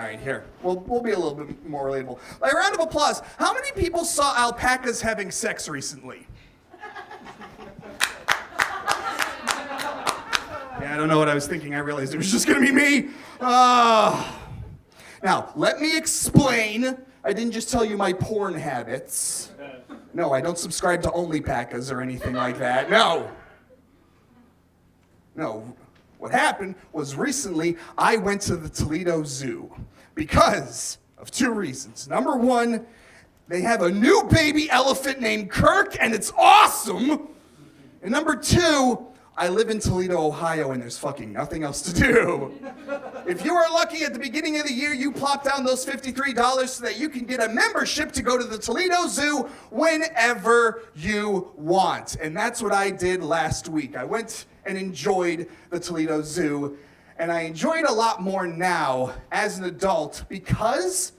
right, here. We'll be a little bit more relatable. A round of applause. How many people saw alpacas having sex recently? Yeah, I don't know what I was thinking. I realized it was just gonna be me. Now, let me explain. I didn't just tell you my porn habits. No, I don't subscribe to OnlyPacas or anything like that. No. What happened was recently I went to the Toledo Zoo because of two reasons. Number one, they have a new baby elephant named Kirk, and it's awesome. And number two, I live in Toledo, Ohio, and there's fucking nothing else to do. If you are lucky at the beginning of the year, you plop down those $53 so that you can get a membership to go to the Toledo Zoo whenever you want. And that's what I did last week. I went and enjoyed the Toledo Zoo, and I enjoy it a lot more now as an adult because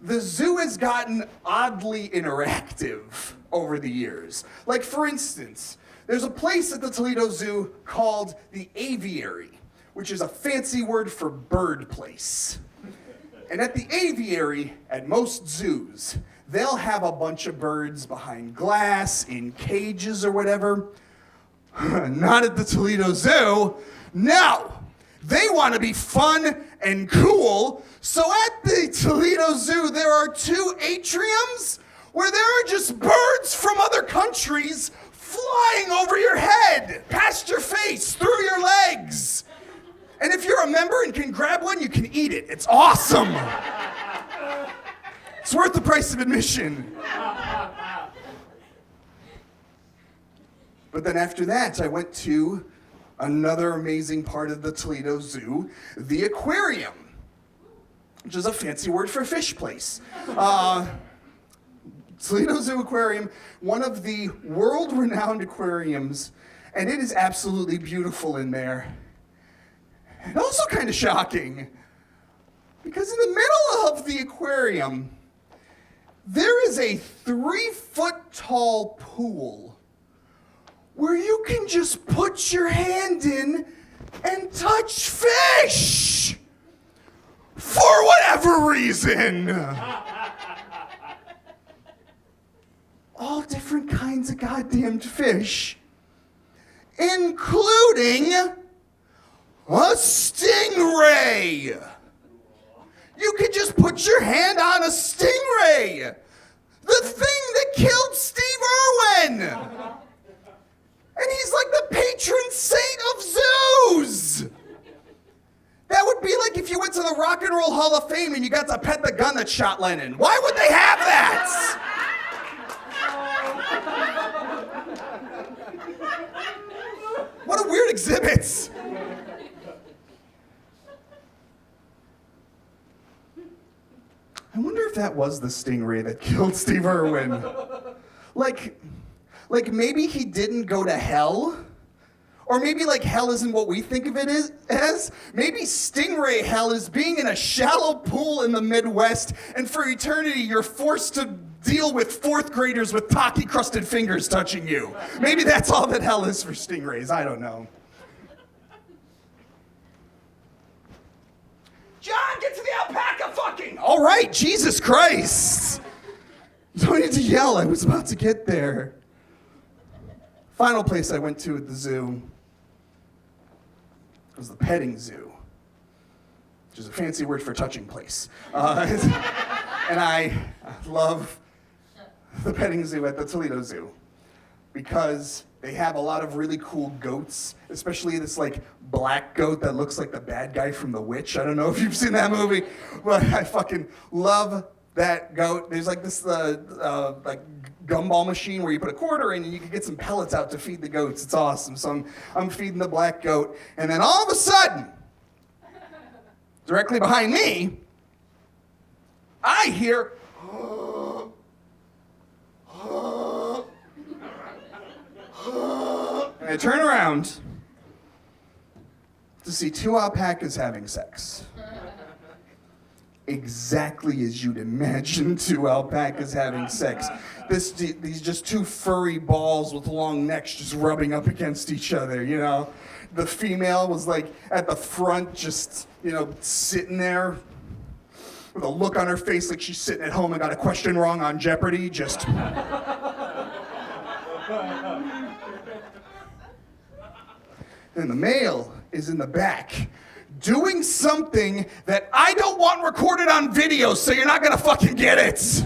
the zoo has gotten oddly interactive over the years. Like, for instance, there's a place at the Toledo Zoo called the Aviary, which is a fancy word for bird place. And at the aviary, at most zoos, they'll have a bunch of birds behind glass, in cages or whatever. Not at the Toledo Zoo. No! They want to be fun and cool, so at the Toledo Zoo, there are two atriums where there are just birds from other countries flying over your head, past your face, through your legs. And if you're a member and can grab one, you can eat it. It's awesome. It's worth the price of admission. But then after that, I went to another amazing part of the Toledo Zoo, the aquarium, which is a fancy word for fish place. Toledo Zoo Aquarium, one of the world-renowned aquariums, and it is absolutely beautiful in there. And also kind of shocking, because in the middle of the aquarium, there is a 3-foot-tall pool where you can just put your hand in and touch fish for whatever reason. All different kinds of goddamned fish, including a stingray. You could just put your hand on a stingray. The thing that killed Steve Irwin. And he's like the patron saint of zoos. That would be like if you went to the Rock and Roll Hall of Fame and you got to pet the gun that shot Lennon. Why would they have that? What a weird exhibit. I wonder if that was the stingray that killed Steve Irwin. Like maybe he didn't go to hell? Or maybe like hell isn't what we think of it as? Maybe stingray hell is being in a shallow pool in the Midwest, and for eternity you're forced to deal with fourth graders with Taki-crusted fingers touching you. Maybe that's all that hell is for stingrays. I don't know. John, get to the alpaca fucking! All right, Jesus Christ. Don't need to yell. I was about to get there. Final place I went to at the zoo was the petting zoo, which is a fancy word for touching place. And I love the petting zoo at the Toledo Zoo because they have a lot of really cool goats, especially this like black goat that looks like the bad guy from The Witch. I don't know if you've seen that movie, but I fucking love that goat. There's like this like gumball machine where you put a quarter in and you can get some pellets out to feed the goats. It's awesome. So I'm feeding the black goat, and then all of a sudden, directly behind me, I hear and I turn around to see two alpacas having sex. Exactly as you'd imagine two alpacas having sex. These just two furry balls with long necks just rubbing up against each other, you know? The female was like at the front just, you know, sitting there. with a look on her face like she's sitting at home and got a question wrong on Jeopardy, just... And the male is in the back, doing something that I don't want recorded on video, so you're not gonna fucking get it.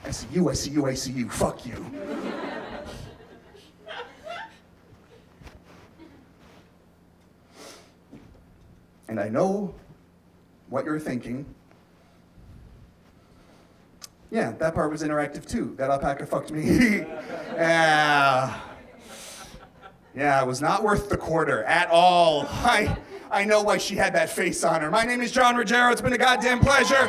I see you, I see you, I see you, fuck you. And I know what you're thinking. Yeah, that part was interactive too. That alpaca fucked me. Yeah, it was not worth the quarter at all. I know why she had that face on her. My name is Jon Ruggiero. It's been a goddamn pleasure.